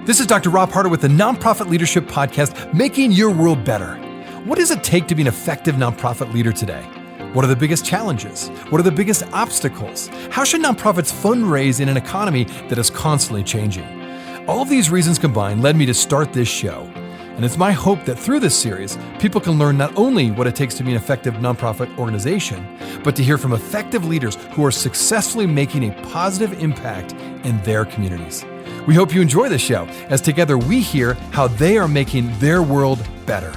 This is Dr. Rob Harder with the Nonprofit Leadership Podcast, Making Your World Better. What does it take to be an effective nonprofit leader today? What are the biggest challenges? What are the biggest obstacles? How should nonprofits fundraise in an economy that is constantly changing? All of these reasons combined led me to start this show. And it's my hope that through this series, people can learn not only what it takes to be an effective nonprofit organization, but to hear from effective leaders who are successfully making a positive impact in their communities. We hope you enjoy the show as together we hear how they are making their world better.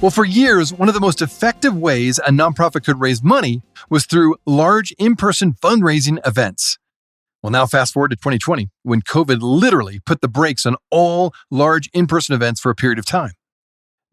Well, for years, one of the most effective ways a nonprofit could raise money was through large in-person fundraising events. Well, now fast forward to 2020, when COVID literally put the brakes on all large in-person events for a period of time.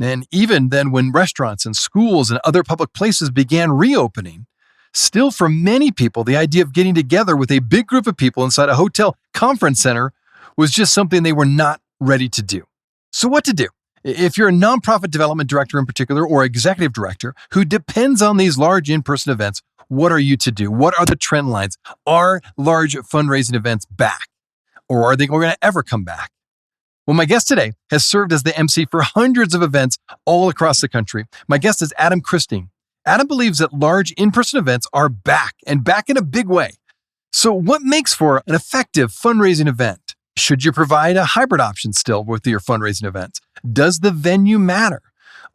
And even then, when restaurants and schools and other public places began reopening, still for many people, the idea of getting together with a big group of people inside a hotel conference center was just something they were not ready to do. So what to do? If you're a nonprofit development director in particular, or executive director who depends on these large in-person events, what are you to do? What are the trend lines? Are large fundraising events back? Or are they going to ever come back? Well, my guest today has served as the MC for hundreds of events all across the country. My guest is Adam Christine. Adam believes that large in-person events are back, and back in a big way. So what makes for an effective fundraising event? Should you provide a hybrid option still with your fundraising events? Does the venue matter?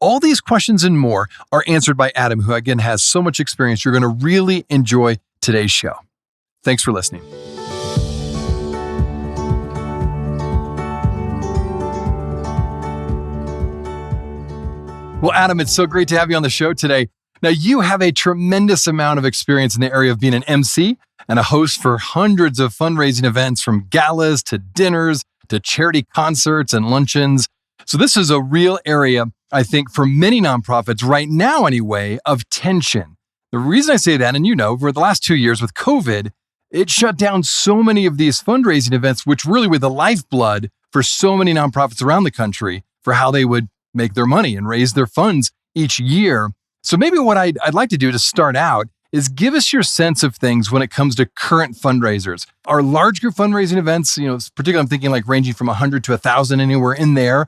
All these questions and more are answered by Adam, who again has so much experience. You're going to really enjoy today's show. Thanks for listening. Well, Adam, it's so great to have you on the show today. Now, you have a tremendous amount of experience in the area of being an MC and a host for hundreds of fundraising events, from galas to dinners to charity concerts and luncheons. So this is a real area, I think, for many nonprofits right now anyway, of tension. The reason I say that, and you know, over the last 2 years with COVID, it shut down so many of these fundraising events, which really were the lifeblood for so many nonprofits around the country for how they would make their money and raise their funds each year. So maybe what I'd like to do to start out is give us your sense of things when it comes to current fundraisers. Are large group fundraising events, particularly I'm thinking like ranging from 100 to 1,000, anywhere in there,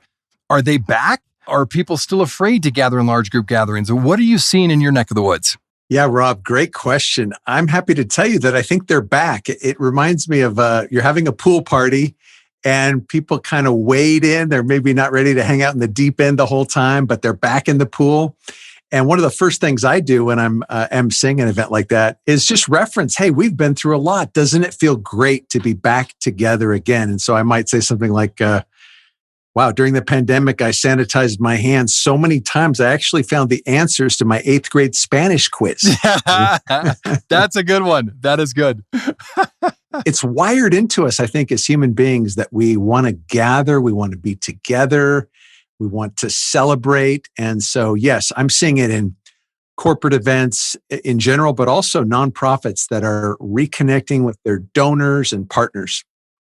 are they back? Are people still afraid to gather in large group gatherings? What are you seeing in your neck of the woods? Yeah, Rob, great question. I'm happy to tell you that I think they're back. It reminds me of you're having a pool party and people kind of wade in. They're maybe not ready to hang out in the deep end the whole time, but they're back in the pool. And one of the first things I do when I'm emceeing an event like that is just reference, hey, we've been through a lot. Doesn't it feel great to be back together again? And so I might say something like, wow, during the pandemic, I sanitized my hands so many times, I actually found the answers to my 8th grade Spanish quiz. That's a good one. That is good. It's wired into us, I think, as human beings that we want to gather, we want to be together, we want to celebrate. And so, yes, I'm seeing it in corporate events in general, but also nonprofits that are reconnecting with their donors and partners.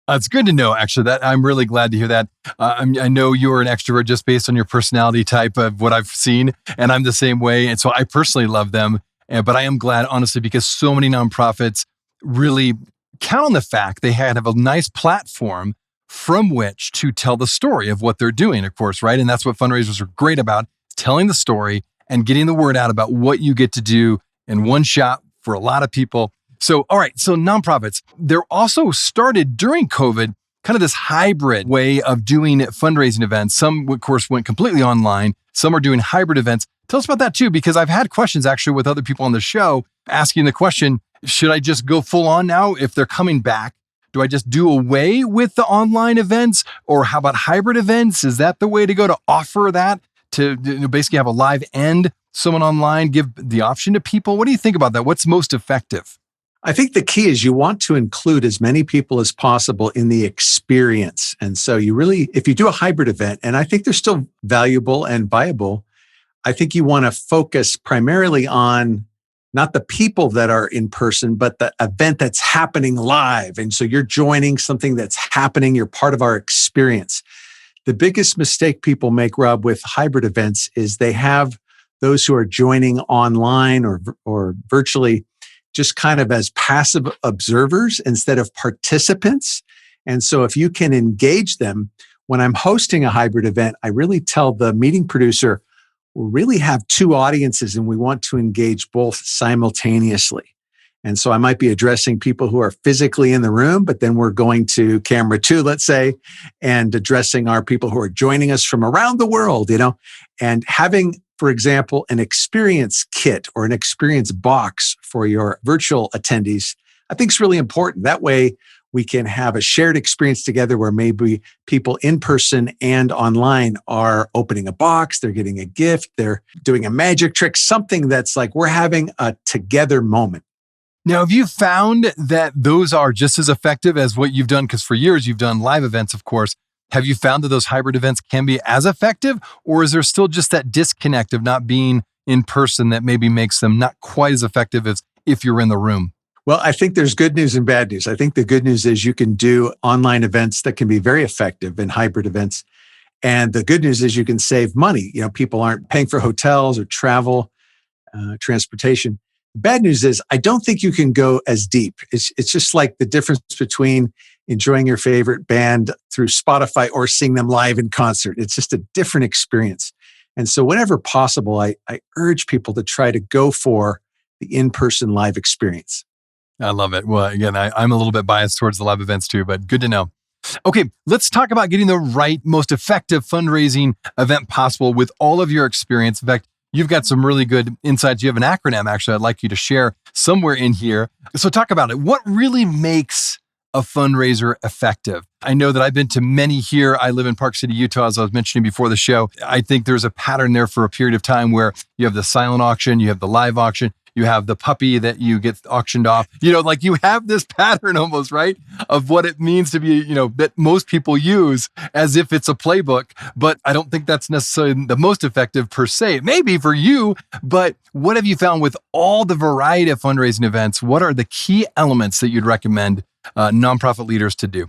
It's good to know, actually. That I'm really glad to hear that. I know you're an extrovert just based on your personality type of what I've seen, and I'm the same way. And so I personally love them. But I am glad, honestly, because so many nonprofits really count on the fact they have a nice platform from which to tell the story of what they're doing, of course, right? And that's what fundraisers are great about, telling the story and getting the word out about what you get to do in one shot for a lot of people. So, all right, so nonprofits, they're also started during COVID, kind of this hybrid way of doing fundraising events. Some, of course, went completely online. Some are doing hybrid events. Tell us about that too, because I've had questions actually with other people on the show asking the question, should I just go full on now if they're coming back? Do I just do away with the online events, or how about hybrid events? Is that the way to go, to offer that, to basically have a live and someone online, give the option to people? What do you think about that? What's most effective? I think the key is you want to include as many people as possible in the experience. And so you really, if you do a hybrid event, and I think they're still valuable and viable, I think you want to focus primarily on not the people that are in person, but the event that's happening live. And so you're joining something that's happening. You're part of our experience. The biggest mistake people make, Rob, with hybrid events is they have those who are joining online or virtually just kind of as passive observers instead of participants. And so if you can engage them, when I'm hosting a hybrid event, I really tell the meeting producer, we really have two audiences and we want to engage both simultaneously. And so I might be addressing people who are physically in the room, but then we're going to camera two, let's say, and addressing our people who are joining us from around the world, and having, for example, an experience kit or an experience box for your virtual attendees, I think is really important. That way we can have a shared experience together where maybe people in person and online are opening a box, they're getting a gift, they're doing a magic trick, something that's like we're having a together moment. Now, have you found that those are just as effective as what you've done? Because for years you've done live events, of course. Have you found that those hybrid events can be as effective, or is there still just that disconnect of not being in person that maybe makes them not quite as effective as if you're in the room? Well, I think there's good news and bad news. I think the good news is you can do online events that can be very effective in hybrid events. And the good news is you can save money. People aren't paying for hotels or travel, transportation. Bad news is I don't think you can go as deep. It's just like the difference between enjoying your favorite band through Spotify or seeing them live in concert. It's just a different experience. And so whenever possible, I urge people to try to go for the in-person live experience. I love it. Well, again, I'm a little bit biased towards the live events too, but good to know. Okay, let's talk about getting the right, most effective fundraising event possible with all of your experience. In fact, you've got some really good insights. You have an acronym, actually, I'd like you to share somewhere in here. So talk about it. What really makes a fundraiser effective? I know that I've been to many here. I live in Park City, Utah, as I was mentioning before the show. I think there's a pattern there for a period of time where you have the silent auction, you have the live auction, you have the puppy that you get auctioned off. Like you have this pattern almost, right? Of what it means to be, that most people use as if it's a playbook. But I don't think that's necessarily the most effective per se. Maybe for you, but what have you found with all the variety of fundraising events? What are the key elements that you'd recommend nonprofit leaders to do?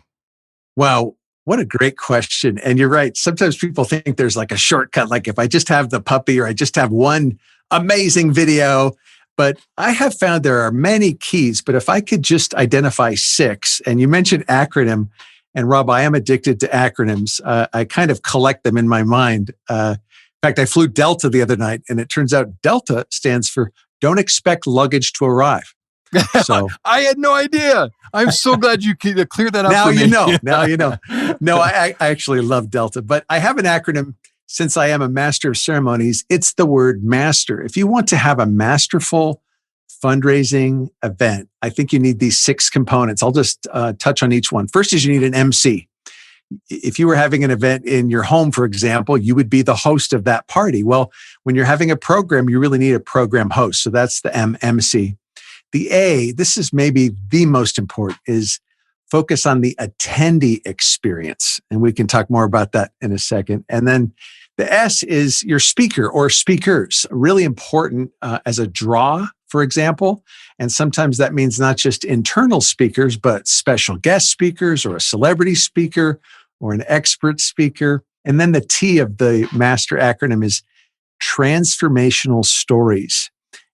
Wow, what a great question. And you're right. Sometimes people think there's like a shortcut, like if I just have the puppy or I just have one amazing video. But I have found there are many keys, but if I could just identify 6, and you mentioned acronym, and Rob, I am addicted to acronyms. I kind of collect them in my mind. In fact, I flew Delta the other night, and it turns out Delta stands for Don't Expect Luggage to Arrive. So I had no idea. I'm so glad you cleared that up now for me. Now you know. No, I actually love Delta, but I have an acronym. Since I am a master of ceremonies, it's the word master. If you want to have a masterful fundraising event, I think you need these 6 components. I'll just touch on each one. First is you need an MC. If you were having an event in your home, for example, you would be the host of that party. Well, when you're having a program, you really need a program host. So that's the emcee. The A, this is maybe the most important, is focus on the attendee experience. And we can talk more about that in a second. And then the S is your speaker or speakers, really important as a draw, for example. And sometimes that means not just internal speakers, but special guest speakers or a celebrity speaker or an expert speaker. And then the T of the master acronym is transformational stories.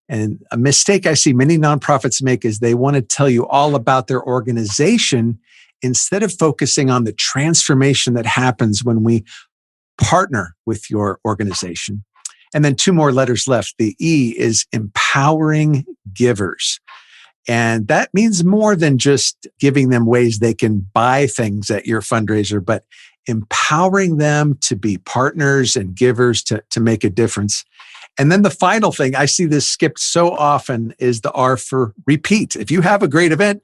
And a mistake I see many nonprofits make is they want to tell you all about their organization instead of focusing on the transformation that happens when we partner with your organization. And then 2 more letters left. The E is empowering givers. And that means more than just giving them ways they can buy things at your fundraiser, but empowering them to be partners and givers to make a difference. And then the final thing, I see this skipped so often, is the R for repeat. If you have a great event,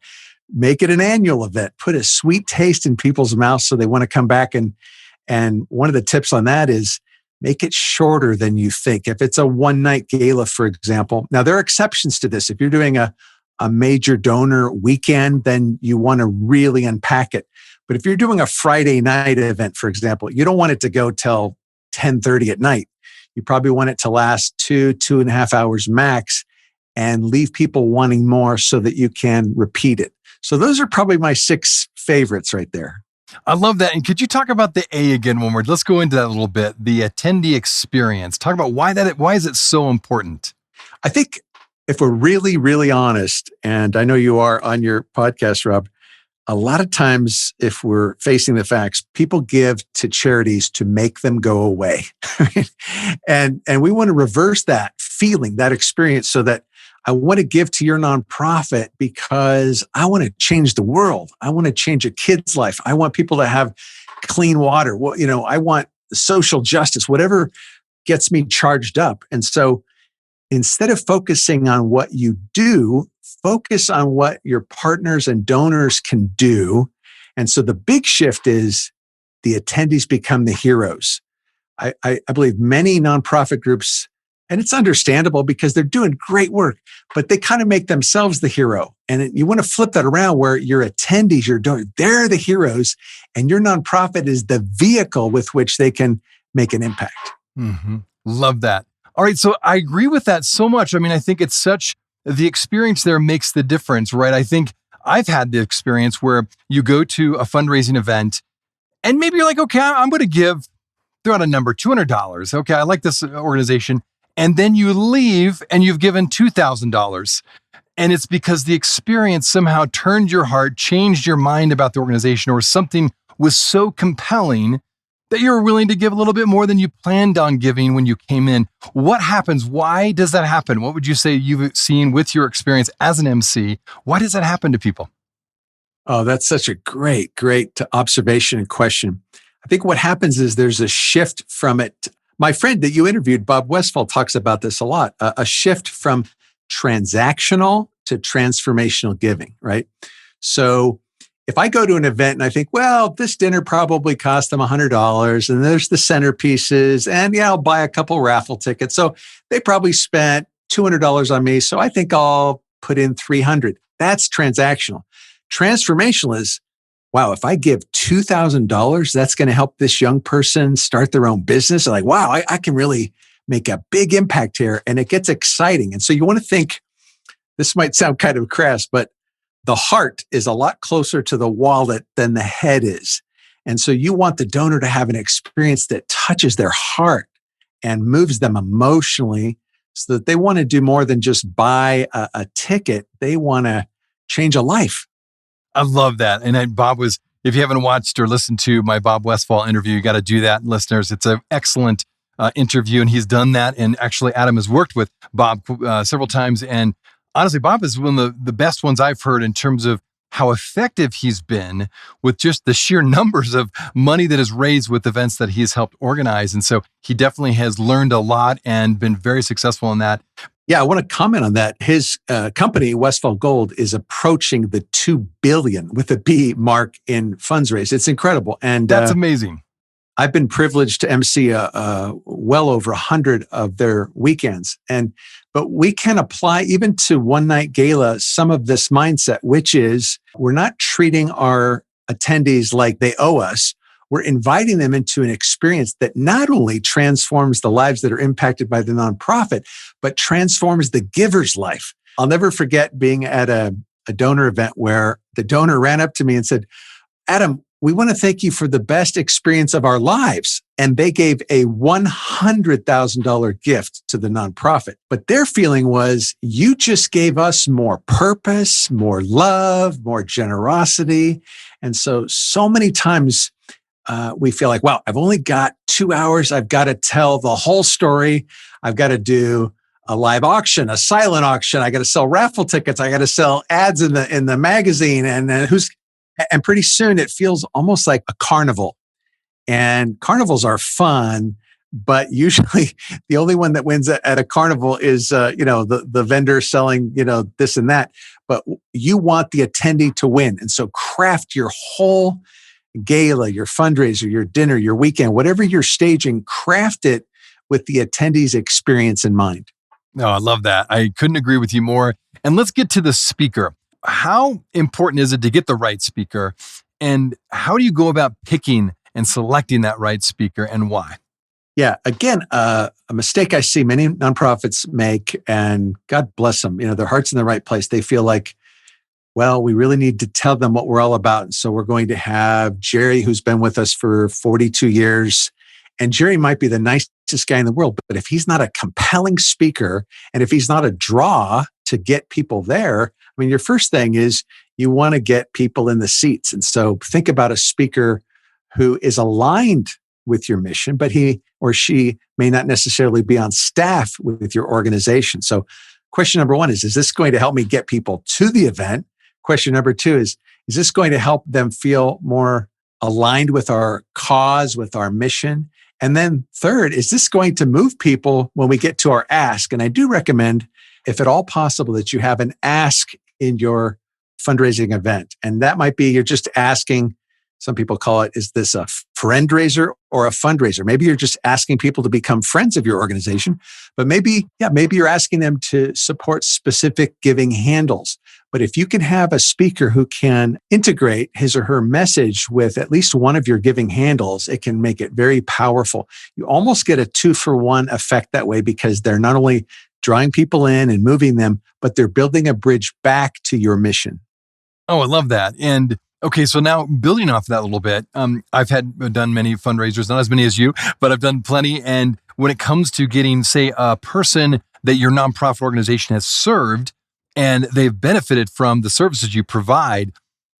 make it an annual event. Put a sweet taste in people's mouths so they want to come back. And one of the tips on that is make it shorter than you think. If it's a one-night gala, for example, now there are exceptions to this. If you're doing a major donor weekend, then you want to really unpack it. But if you're doing a Friday night event, for example, you don't want it to go till 10:30 at night. You probably want it to last 2.5 hours max and leave people wanting more so that you can repeat it. So those are probably my 6 favorites right there. I love that. And could you talk about the A again one more? Let's go into that a little bit. The attendee experience. Talk about why is it so important? I think if we're really, really honest, and I know you are on your podcast, Rob, A lot of times, if we're facing the facts, people give to charities to make them go away. Right? And we want to reverse that feeling, that experience, so that I want to give to your nonprofit because I want to change the world. I want to change a kid's life. I want people to have clean water. Well, I want social justice, whatever gets me charged up. And so instead of focusing on what you do, focus on what your partners and donors can do. And so the big shift is the attendees become the heroes. I believe many nonprofit groups, and it's understandable because they're doing great work, but they kind of make themselves the hero. And you want to flip that around where your attendees, your donors, they're the heroes, and your nonprofit is the vehicle with which they can make an impact. Mm-hmm. Love that. All right. So I agree with that so much. I mean, I think the experience there makes the difference, right? I think I've had the experience where you go to a fundraising event and maybe you're like, okay, I'm going to throw out a number, $200. Okay. I like this organization. And then you leave and you've given $2,000. And it's because the experience somehow turned your heart, changed your mind about the organization, or something was so compelling that you were willing to give a little bit more than you planned on giving when you came in. What happens? Why does that happen? What would you say you've seen with your experience as an MC? Why does that happen to people? Oh, that's such a great observation and question. I think what happens is there's a shift from it. My friend that you interviewed, Bob Westfall, talks about this a lot, a shift from transactional to transformational giving, right? So if I go to an event and I think, well, this dinner probably cost them $100 and there's the centerpieces and I'll buy a couple raffle tickets. So they probably spent $200 on me. So I think I'll put in $300. That's transactional. Transformational is, wow, if I give $2,000, that's going to help this young person start their own business. Like, wow, I can really make a big impact here. And it gets exciting. And so you want to think, this might sound kind of crass, but the heart is a lot closer to the wallet than the head is. And so you want the donor to have an experience that touches their heart and moves them emotionally so that they want to do more than just buy a ticket. They want to change a life. I love that. And if you haven't watched or listened to my Bob Westfall interview, you got to do that, listeners. It's an excellent interview, and he's done that. And actually, Adam has worked with Bob several times. And honestly, Bob is one of the best ones I've heard in terms of how effective he's been with just the sheer numbers of money that is raised with events that he's helped organize. And so he definitely has learned a lot and been very successful in that. Yeah, I want to comment on that. His company, Westfall Gold, is approaching the 2 billion with a B mark in funds raised. It's incredible. And that's amazing. I've been privileged to MC well over 100 of their weekends. But we can apply even to one night gala some of this mindset, which is we're not treating our attendees like they owe us. We're inviting them into an experience that not only transforms the lives that are impacted by the nonprofit, but transforms the giver's life. I'll never forget being at a donor event where the donor ran up to me and said, Adam, we want to thank you for the best experience of our lives. And they gave a $100,000 gift to the nonprofit. But their feeling was, you just gave us more purpose, more love, more generosity. And so many times we feel like, wow, I've only got 2 hours. I've got to tell the whole story. I've got to do a live auction, a silent auction. I got to sell raffle tickets. I got to sell ads in the magazine. And pretty soon it feels almost like a carnival. And carnivals are fun, but usually the only one that wins at a carnival is, the vendor selling, this and that. But you want the attendee to win. And so craft your whole gala, your fundraiser, your dinner, your weekend, whatever you're staging, craft it with the attendee's experience in mind. Oh, I love that. I couldn't agree with you more. And let's get to the speaker. How important is it to get the right speaker? And how do you go about picking and selecting that right speaker, and why? Yeah, again, a mistake I see many nonprofits make, and God bless them, their heart's in the right place. They feel like, well, we really need to tell them what we're all about. And so we're going to have Jerry, who's been with us for 42 years. And Jerry might be the nicest guy in the world, but if he's not a compelling speaker, and if he's not a draw to get people there, I mean, your first thing is You want to get people in the seats. And so think about a speaker who is aligned with your mission, but he or she may not necessarily be on staff with your organization. So question number one is this going to help me get people to the event? Question number two is this going to help them feel more aligned with our cause, with our mission? And then third, is this going to move people when we get to our ask? And I do recommend, if at all possible, that you have an ask in your fundraising event. And that might be you're just asking, some people call it, is this a friendraiser or a fundraiser? Maybe you're just asking people to become friends of your organization, but maybe you're asking them to support specific giving handles. But if you can have a speaker who can integrate his or her message with at least one of your giving handles, it can make it very powerful. You almost get a 2-for-1 effect that way, because they're not only drawing people in and moving them, but they're building a bridge back to your mission. Oh, I love that. And okay, so now building off of that a little bit, I've done many fundraisers, not as many as you, but I've done plenty. And when it comes to getting, say, a person that your nonprofit organization has served and they've benefited from the services you provide,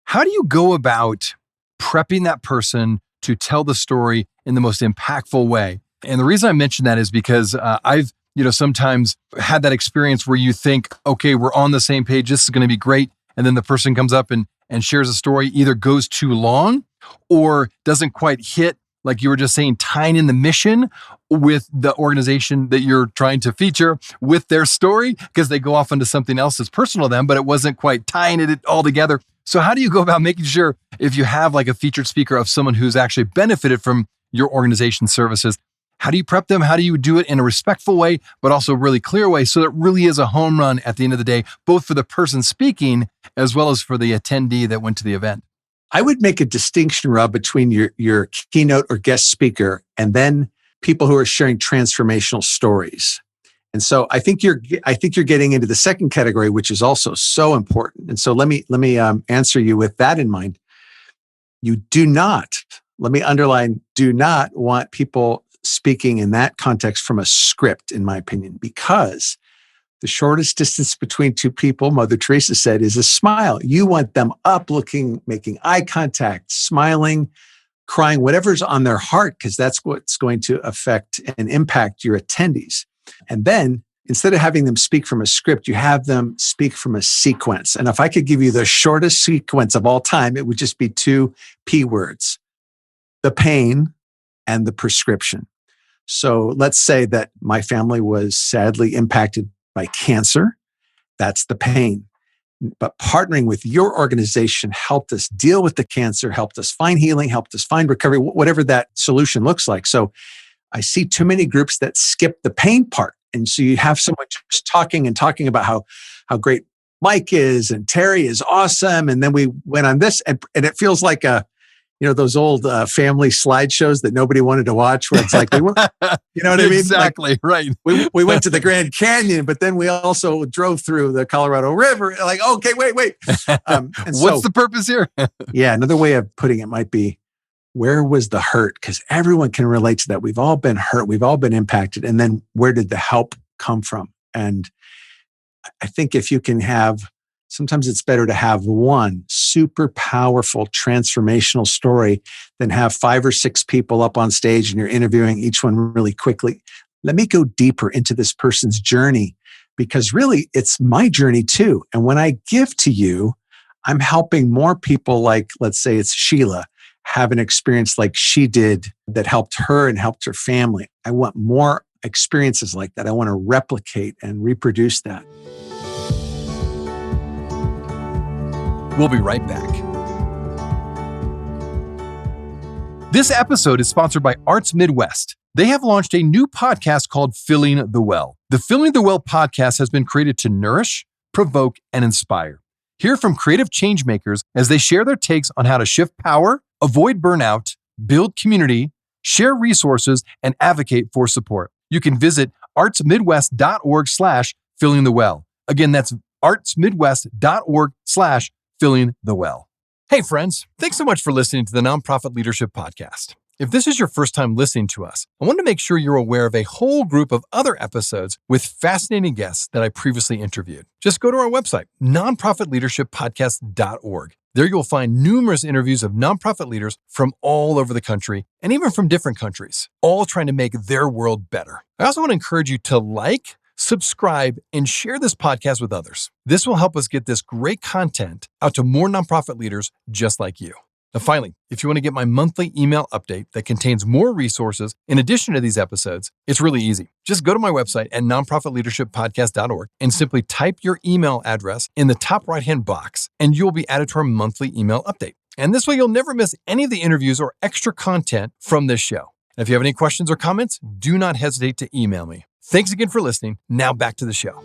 how do you go about prepping that person to tell the story in the most impactful way? And the reason I mention that is because I've sometimes had that experience where you think, okay, we're on the same page, this is going to be great. And then the person comes up and shares a story, either goes too long or doesn't quite hit, like you were just saying, tying in the mission with the organization that you're trying to feature with their story, because they go off into something else that's personal to them, but it wasn't quite tying it all together. So how do you go about making sure, if you have like a featured speaker of someone who's actually benefited from your organization's services, how do you prep them? How do you do it in a respectful way, but also a really clear way, so that it really is a home run at the end of the day, both for the person speaking as well as for the attendee that went to the event? I would make a distinction, Rob, between your keynote or guest speaker and then people who are sharing transformational stories. And so I think you're getting into the second category, which is also so important. And so let me answer you with that in mind. You do not, let me underline, do not want people speaking in that context from a script, in my opinion, because the shortest distance between two people, Mother Teresa said, is a smile. You want them up, looking, making eye contact, smiling, crying, whatever's on their heart, because that's what's going to affect and impact your attendees. And then instead of having them speak from a script, you have them speak from a sequence. And if I could give you the shortest sequence of all time, it would just be 2 P words: the pain and the prescription. So let's say that my family was sadly impacted by cancer. That's the pain. But partnering with your organization helped us deal with the cancer, helped us find healing, helped us find recovery, whatever that solution looks like. So I see too many groups that skip the pain part. And so you have someone just talking about how great Mike is and Terry is awesome. And then we went on this, and it feels like those old family slideshows that nobody wanted to watch, where it's like, you know what I mean? Exactly, like, right. We went to the Grand Canyon, but then we also drove through the Colorado River. Like, okay, wait. What's the purpose here? Yeah, another way of putting it might be, where was the hurt? Because everyone can relate to that. We've all been hurt. We've all been impacted. And then where did the help come from? And I think if you can sometimes it's better to have one super powerful transformational story than have 5 or 6 people up on stage and you're interviewing each one really quickly. Let me go deeper into this person's journey, because really it's my journey too. And when I give to you, I'm helping more people, like, let's say it's Sheila, have an experience like she did that helped her and helped her family. I want more experiences like that. I want to replicate and reproduce that. We'll be right back. This episode is sponsored by Arts Midwest. They have launched a new podcast called Filling the Well. The Filling the Well podcast has been created to nourish, provoke, and inspire. Hear from creative changemakers as they share their takes on how to shift power, avoid burnout, build community, share resources, and advocate for support. You can visit artsmidwest.org/fillingthewell. Again, that's artsmidwest.org/fillingthewell. Hey friends, thanks so much for listening to the Nonprofit Leadership Podcast. If this is your first time listening to us, I want to make sure you're aware of a whole group of other episodes with fascinating guests that I previously interviewed. Just go to our website, nonprofitleadershippodcast.org. There you'll find numerous interviews of nonprofit leaders from all over the country and even from different countries, all trying to make their world better. I also want to encourage you to like, subscribe, and share this podcast with others. This will help us get this great content out to more nonprofit leaders just like you. Now, finally, if you want to get my monthly email update that contains more resources in addition to these episodes, it's really easy. Just go to my website at nonprofitleadershippodcast.org and simply type your email address in the top right-hand box, and you'll be added to our monthly email update. And this way, you'll never miss any of the interviews or extra content from this show. And if you have any questions or comments, do not hesitate to email me. Thanks again for listening. Now back to the show.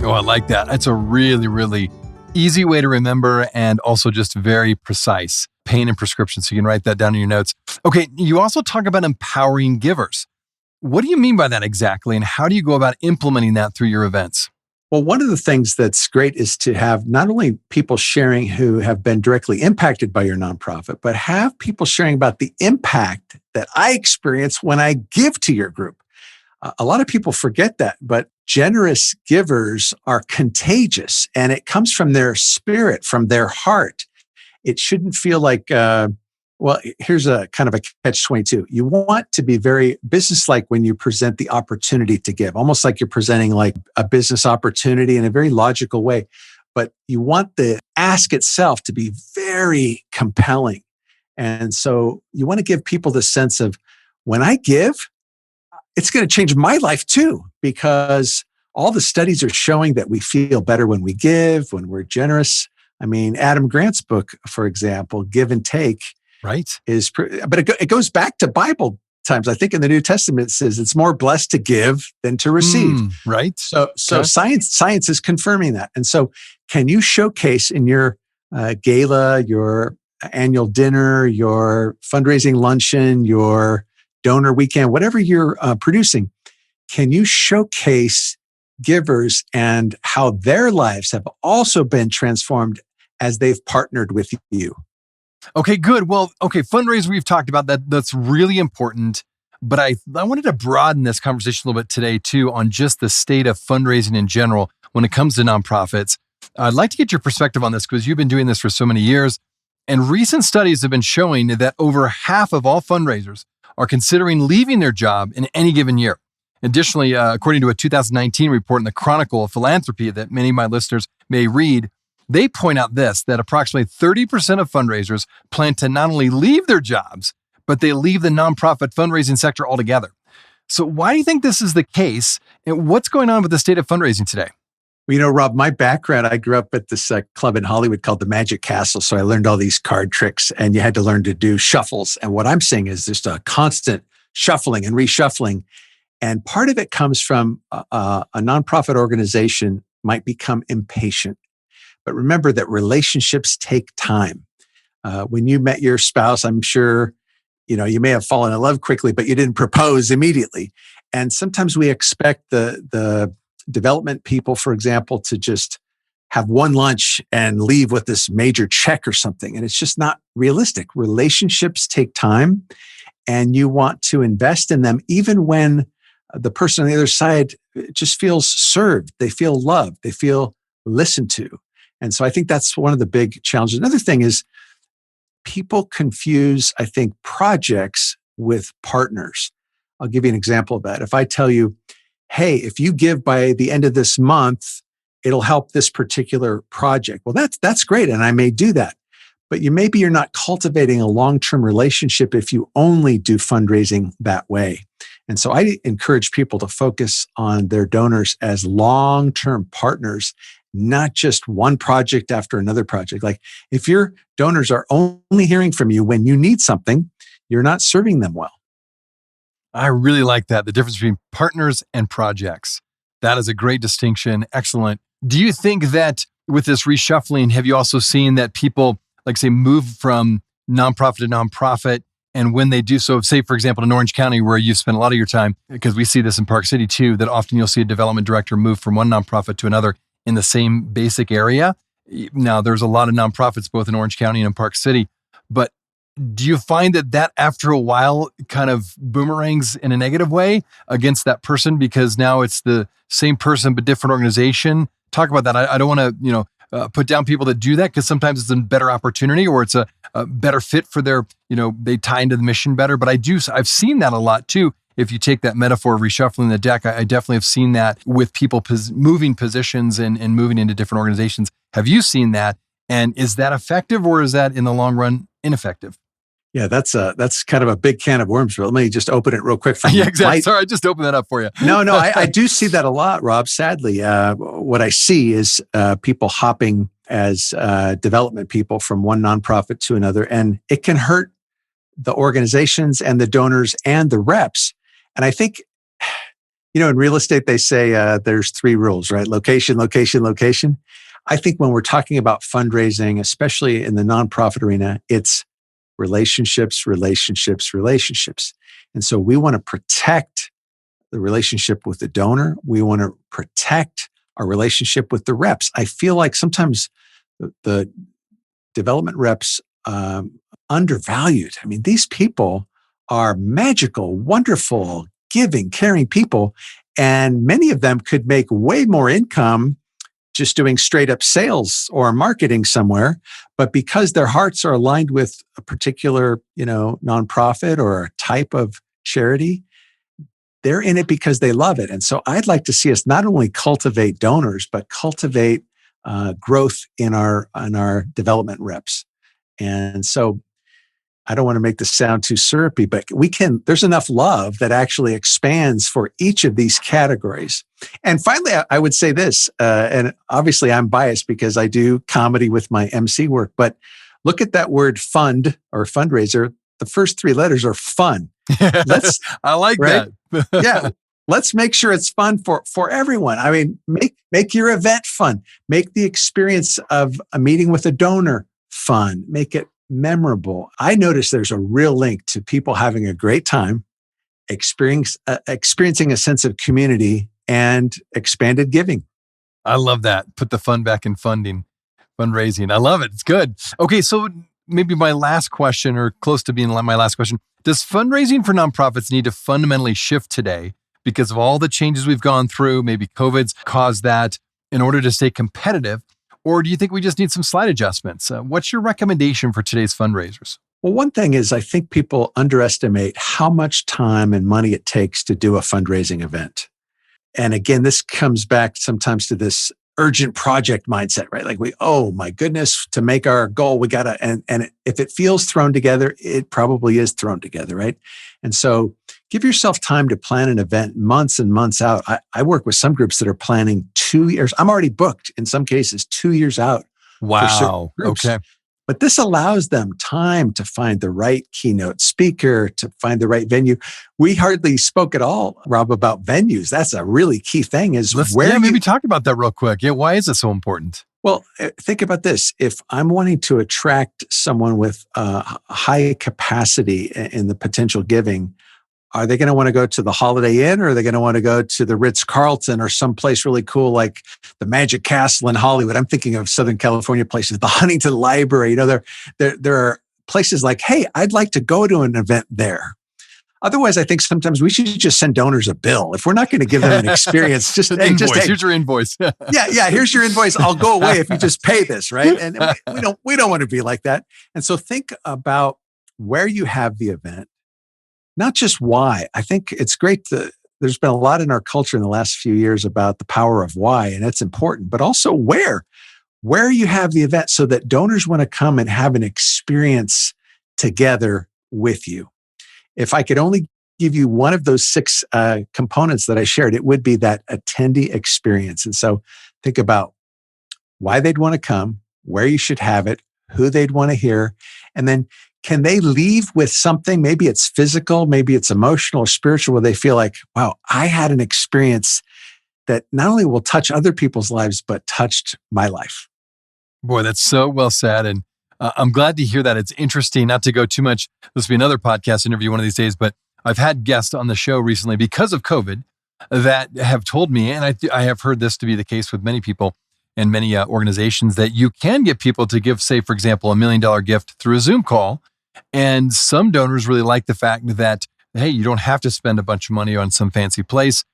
Oh, I like that. That's a really, really easy way to remember and also just very precise. Pain and prescription. So you can write that down in your notes. Okay, you also talk about empowering givers. What do you mean by that exactly? And how do you go about implementing that through your events? Well, one of the things that's great is to have not only people sharing who have been directly impacted by your nonprofit, but have people sharing about the impact that I experience when I give to your group. A lot of people forget that, but generous givers are contagious, and it comes from their spirit, from their heart. It shouldn't feel like, here's a kind of a catch-22. You want to be very business-like when you present the opportunity to give, almost like you're presenting like a business opportunity in a very logical way. But you want the ask itself to be very compelling. And so you want to give people the sense of, when I give, it's going to change my life too, because all the studies are showing that we feel better when we give, when we're generous. I mean, Adam Grant's book, for example, Give and Take, right, but it goes back to Bible times. I think in the New Testament it says it's more blessed to give than to receive. Right. So science is confirming that. And so, can you showcase in your gala, your annual dinner, your fundraising luncheon, your donor weekend, whatever you're producing, can you showcase givers and how their lives have also been transformed as they've partnered with you? Okay, good. Well, fundraising, we've talked about that. That's really important. But I wanted to broaden this conversation a little bit today too on just the state of fundraising in general when it comes to nonprofits. I'd like to get your perspective on this because you've been doing this for so many years. And recent studies have been showing that over half of all fundraisers are considering leaving their job in any given year. Additionally, according to a 2019 report in the Chronicle of Philanthropy that many of my listeners may read, they point out that approximately 30% of fundraisers plan to not only leave their jobs, but they leave the nonprofit fundraising sector altogether. So why do you think this is the case? And what's going on with the state of fundraising today? Well, Rob, my background, I grew up at this club in Hollywood called the Magic Castle. So I learned all these card tricks, and you had to learn to do shuffles. And what I'm saying is just a constant shuffling and reshuffling. And part of it comes from a nonprofit organization might become impatient. But remember that relationships take time. When you met your spouse, I'm sure, you may have fallen in love quickly, but you didn't propose immediately. And sometimes we expect the development people, for example, to just have one lunch and leave with this major check or something. And it's just not realistic. Relationships take time, and you want to invest in them even when the person on the other side just feels served. They feel loved. They feel listened to. And so I think that's one of the big challenges. Another thing is people confuse, I think, projects with partners. I'll give you an example of that. If I tell you, hey, if you give by the end of this month, it'll help this particular project. Well, that's great. And I may do that. But you're not cultivating a long-term relationship if you only do fundraising that way. And so I encourage people to focus on their donors as long-term partners, not just one project after another project. Like if your donors are only hearing from you when you need something, you're not serving them well. I really like that. The difference between partners and projects. That is a great distinction. Excellent. Do you think that with this reshuffling, have you also seen that people, like say, move from nonprofit to nonprofit? And when they do so, say, for example, in Orange County, where you spend a lot of your time, because we see this in Park City too, that often you'll see a development director move from one nonprofit to another in the same basic area. Now, there's a lot of nonprofits both in Orange County and in Park City, but do you find that after a while kind of boomerangs in a negative way against that person because now it's the same person but different organization? Talk about that. I don't want to, put down people that do that because sometimes it's a better opportunity or it's a better fit for their, they tie into the mission better. But I've seen that a lot too. If you take that metaphor of reshuffling the deck, I definitely have seen that with people moving positions and moving into different organizations. Have you seen that? And is that effective or is that in the long run ineffective? Yeah, that's kind of a big can of worms. Let me just open it real quick. Yeah, exactly. Sorry, I just opened that up for you. No, I do see that a lot, Rob. Sadly, what I see is people hopping as development people from one nonprofit to another, and it can hurt the organizations and the donors and the reps. And I think, in real estate, they say there's 3 rules, right? Location, location, location. I think when we're talking about fundraising, especially in the nonprofit arena, it's relationships, relationships, relationships. And so we want to protect the relationship with the donor. We want to protect our relationship with the reps. I feel like sometimes the development reps undervalued. I mean, these people are magical, wonderful, giving, caring people. And many of them could make way more income just doing straight up sales or marketing somewhere. But because their hearts are aligned with a particular, nonprofit or a type of charity, they're in it because they love it. And so I'd like to see us not only cultivate donors, but cultivate growth in our development reps. And so I don't want to make this sound too syrupy, but there's enough love that actually expands for each of these categories. And finally, I would say this, and obviously I'm biased because I do comedy with my MC work, but look at that word fund or fundraiser. The first 3 letters are fun. I like that. Yeah. Let's make sure it's fun for everyone. I mean, make your event fun. Make the experience of a meeting with a donor fun. Make it memorable. I notice there's a real link to people having a great time, experiencing a sense of community and expanded giving. I love that. Put the fun back in fundraising. I love it. It's good. Okay, so maybe my last question, or close to being my last question, does fundraising for nonprofits need to fundamentally shift today because of all the changes we've gone through? Maybe COVID's caused that in order to stay competitive. Or do you think we just need some slight adjustments? What's your recommendation for today's fundraisers? Well, one thing is I think people underestimate how much time and money it takes to do a fundraising event. And again, this comes back sometimes to this urgent project mindset, right? Like oh my goodness, to make our goal, we gotta, and if it feels thrown together, it probably is thrown together, right? And so give yourself time to plan an event months and months out. I work with some groups that are planning 2 years. I'm already booked in some cases 2 years out. Wow. Okay. But this allows them time to find the right keynote speaker, to find the right venue. We hardly spoke at all, Rob, about venues. That's a really key thing maybe talk about that real quick. Yeah. Why is it so important? Well, think about this. If I'm wanting to attract someone with high capacity in the potential giving, are they going to want to go to the Holiday Inn or are they going to want to go to the Ritz-Carlton or someplace really cool like the Magic Castle in Hollywood? I'm thinking of Southern California places, the Huntington Library. There are places like, hey, I'd like to go to an event there. Otherwise, I think sometimes we should just send donors a bill. If we're not going to give them an experience, just here's your invoice. yeah, here's your invoice. I'll go away if you just pay this, right? And we don't want to be like that. And so think about where you have the event. Not just why. I think it's great there's been a lot in our culture in the last few years about the power of why, and it's important, but also where you have the event so that donors want to come and have an experience together with you. If I could only give you one of those 6 components that I shared, it would be that attendee experience. And so think about why they'd want to come, where you should have it, who they'd want to hear, and then can they leave with something? Maybe it's physical, maybe it's emotional or spiritual, where they feel like, wow, I had an experience that not only will touch other people's lives, but touched my life. Boy, that's so well said. And I'm glad to hear that. It's interesting, not to go too much. This will be another podcast interview one of these days, but I've had guests on the show recently because of COVID that have told me, and I have heard this to be the case with many people, and many organizations that you can get people to give, say, for example, $1 million gift through a Zoom call. And some donors really like the fact that, hey, you don't have to spend a bunch of money on some fancy place.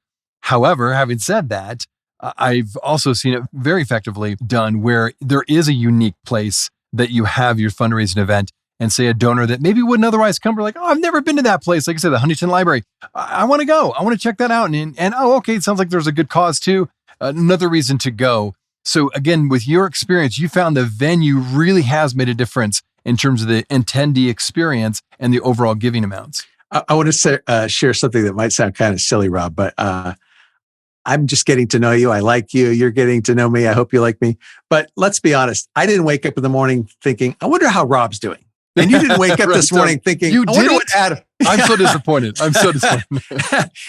However, having said that, I've also seen it very effectively done where there is a unique place that you have your fundraising event, and say a donor that maybe wouldn't otherwise come, like, oh, I've never been to that place. Like I said, the Huntington Library. I want to go. I want to check that out. And oh, okay, it sounds like there's a good cause too. Another reason to go. So again, with your experience, you found the venue really has made a difference in terms of the attendee experience and the overall giving amounts. I want to share something that might sound kind of silly, Rob, but I'm just getting to know you. I like you. You're getting to know me. I hope you like me. But let's be honest. I didn't wake up in the morning thinking, I wonder how Rob's doing. And you didn't wake up Right, this morning thinking, you I wonder didn't? what Adam. I'm so disappointed.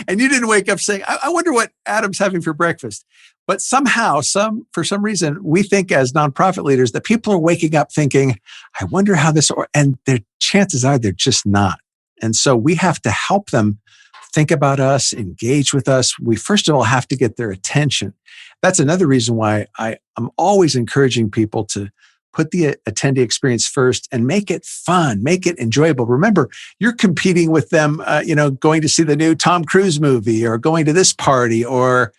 And you didn't wake up saying, I wonder what Adam's having for breakfast. But somehow, for some reason, we think as nonprofit leaders that people are waking up thinking, I wonder how this, and their chances are they're just not. And so we have to help them think about us, engage with us. We first of all have to get their attention. That's another reason why I'm always encouraging people to put the attendee experience first and make it fun, make it enjoyable. Remember, you're competing with them, going to see the new Tom Cruise movie or going to this party or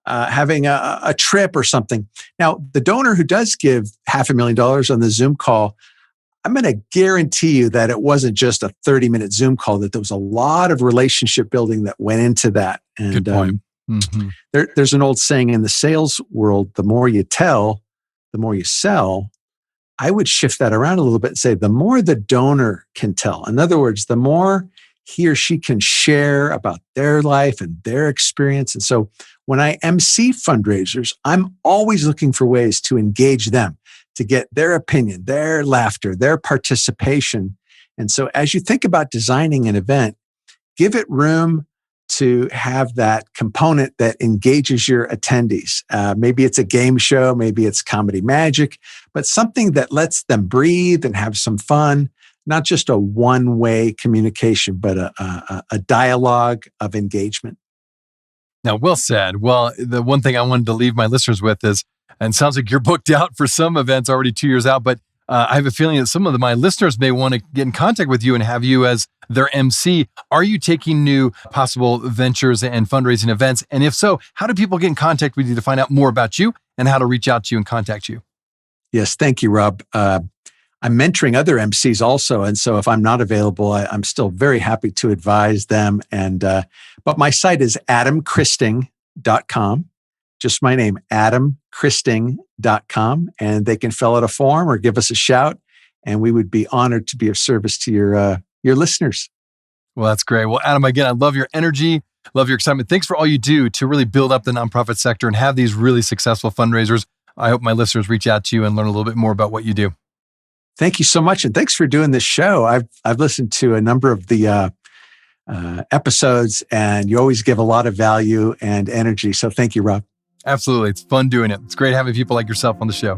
having a trip or something. Now, the donor who does give $500,000 on the Zoom call, I'm going to guarantee you that it wasn't just a 30-minute Zoom call, that there was a lot of relationship building that went into that. And Good point. There's an old saying in the sales world, the more you tell, the more you sell. I would shift that around a little bit and say, the more the donor can tell. In other words, the more he or she can share about their life and their experience. And so when I MC fundraisers, I'm always looking for ways to engage them, to get their opinion, their laughter, their participation. And so as you think about designing an event, give it room to have that component that engages your attendees. Maybe it's a game show, maybe it's comedy magic, but something that lets them breathe and have some fun, not just a one-way communication, but a dialogue of engagement. Now, well said. Well, the one thing I wanted to leave my listeners with is, and it sounds like you're booked out for some events already 2 years out, but I have a feeling that some of my listeners may want to get in contact with you and have you as their MC. Are you taking new possible ventures and fundraising events? And if so, how do people get in contact with you to find out more about you and how to reach out to you and contact you? Yes, thank you, Rob. I'm mentoring other MCs also. And so if I'm not available, I'm still very happy to advise them. But my site is adamchristing.com. Just my name, adamchristing.com. And they can fill out a form or give us a shout. And we would be honored to be of service to your listeners. Well, that's great. Well, Adam, again, I love your energy, love your excitement. Thanks for all you do to really build up the nonprofit sector and have these really successful fundraisers. I hope my listeners reach out to you and learn a little bit more about what you do. Thank you so much. And thanks for doing this show. I've listened to a number of the episodes, and you always give a lot of value and energy. So thank you, Rob. Absolutely. It's fun doing it. It's great having people like yourself on the show.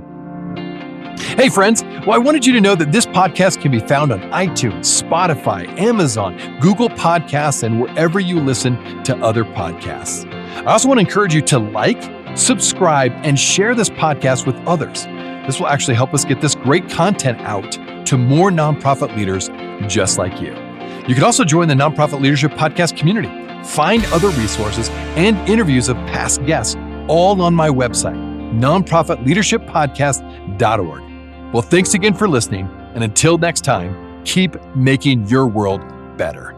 Hey, friends. Well, I wanted you to know that this podcast can be found on iTunes, Spotify, Amazon, Google Podcasts, and wherever you listen to other podcasts. I also want to encourage you to like, subscribe, and share this podcast with others. This will actually help us get this great content out to more nonprofit leaders just like you. You can also join the Nonprofit Leadership Podcast community. Find other resources and interviews of past guests all on my website, nonprofitleadershippodcast.org. Well, thanks again for listening. And until next time, keep making your world better.